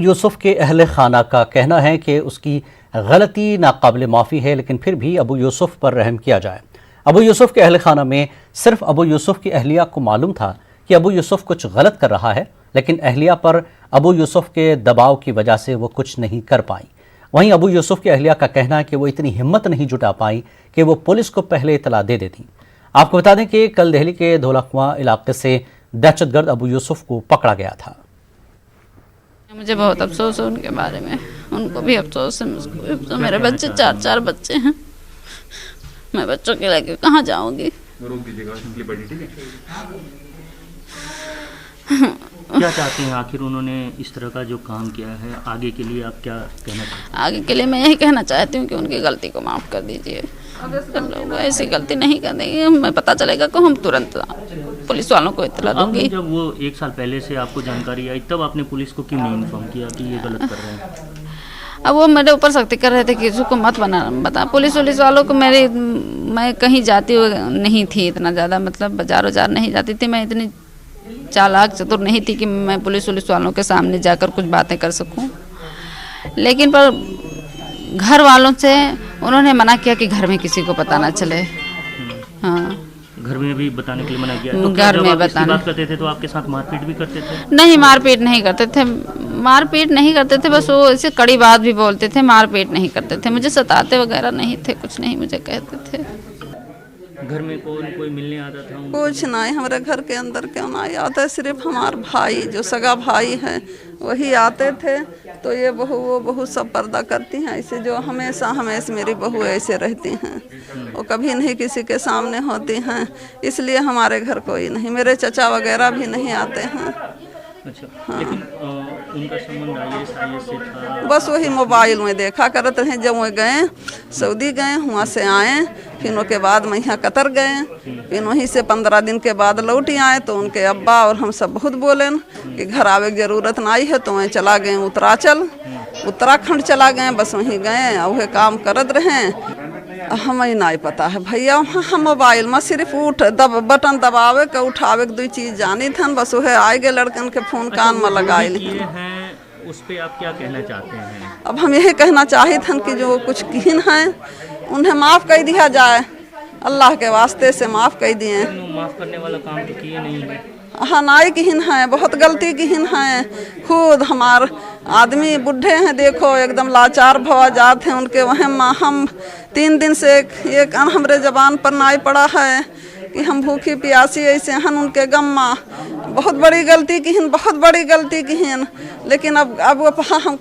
यूसुफ के अहले खाना का कहना है कि उसकी गलती नाकाबिल माफ़ी है, लेकिन फिर भी अबू यूसुफ पर रहम किया जाए। अबू यूसुफ के अहले खाना में सिर्फ अबू यूसुफ की अहलिया को मालूम था कि अबू यूसुफ कुछ गलत कर रहा है, लेकिन अहलिया पर अबू यूसुफ के दबाव की वजह से वो कुछ नहीं कर पाई। वहीं अबू यूसुफ की अहलिया का कहना है कि वो इतनी हिम्मत नहीं जुटा पाई कि वो पुलिस को पहले इतला दे देती। आपको बता दें कि कल दिल्ली के धौला कुआं इलाके से दहशतगर्द अबू यूसुफ को पकड़ा गया था। मुझे बहुत अफसोस है उनके बारे में, उनको भी अफसोस है, मुझको भी अफसोस। मेरे बच्चे चार बच्चे हैं, मैं बच्चों के लेके कहाँ जाऊंगी। क्या चाहती हैं आखिर उन्होंने इस तरह का जो काम किया है, आगे के लिए आप क्या कहना चाहते हैं? आगे के लिए मैं यही कहना चाहती हूँ कि उनकी गलती को माफ़ कर दीजिए। हम लोग ऐसी गलती नहीं करेंगे, हमें पता चलेगा कि हम तुरंत पुलिस वालों को इत्तला दूंगी। जब वो 1 साल पहले से आपको जानकारी आई तब आपने पुलिस को क्यों नहीं इन्फॉर्म किया कि ये गलत कर रहे हैं? अब वो मेरे ऊपर सख्ती कर रहे थे कि उसको मत बता। पुलिस वालों को मैं कहीं जाती नहीं थी इतना ज़्यादा, मतलब बाजार नहीं जाती थी। मैं इतनी चालाक चतुर नहीं थी कि मैं पुलिस वालों के सामने जाकर कुछ बातें कर सकूं। लेकिन पर घर वालों से उन्होंने मना किया कि घर में किसी को पता ना चले। हाँ, घर में भी बताने के लिए मना किया? तो घर में बताने बात करते थे तो आपके साथ मारपीट भी करते थे? नहीं, मारपीट नहीं करते थे, बस वो ऐसे कड़ी बात भी बोलते थे, मारपीट नहीं करते थे। मुझे सताते वगैरह नहीं थे, कुछ नहीं मुझे कहते थे। घर में कोई मिलने आता था? कुछ नहीं, हमारे घर के अंदर क्यों नहीं आता, सिर्फ हमारे भाई जो सगा भाई हैं वही आते थे। तो ये बहू वो बहू सब पर्दा करती हैं ऐसे, जो हमेशा मेरी बहू ऐसे रहती हैं, वो कभी नहीं किसी के सामने होती हैं। इसलिए हमारे घर कोई नहीं, मेरे चचा वगैरह भी नहीं आते हैं। अच्छा, हाँ। लेकिन उनका संबंध IAS से था? बस वही मोबाइल में देखा करते हैं। जब वो गए सऊदी गए, वहाँ से आए, फिर उसके बाद मैं यहाँ कतर गए, फिर वहीं से 15 दिन के बाद लौट आए। तो उनके अब्बा और हम सब बहुत बोले कि घर आवे की ज़रूरत नहीं है। तो वहीं चला गए उत्तराखंड चला गए, बस वहीं गए और वह काम करत रहे। हमें नहीं पता है भैया, हम मोबाइल में सिर्फ बटन दबावे के उठावे के 2 चीज़ जानी थन, बस वह आए गए लड़कन के फ़ोन कान में लगाए हैं। उस पे आप क्या कहना चाहते हैं? अब हम यही कहना चाहे थे कि जो कुछ किन हैं उन्हें माफ़ कर दिया जाए, अल्लाह के वास्ते से माफ़ कर दिए। माफ़ करने वाला काम तो किए नहीं है। हाँ, नाई किन हैं, बहुत गलती किन हैं। खुद हमार आदमी बूढ़े हैं, देखो एकदम लाचार भवा जाते हैं उनके वहाँ। हम 3 दिन से एक हमारे जबान पर नाई पड़ा है कि हम भूखी प्यासी ऐसे हैं उनके गम्मा। बहुत बड़ी गलती की, लेकिन अब हम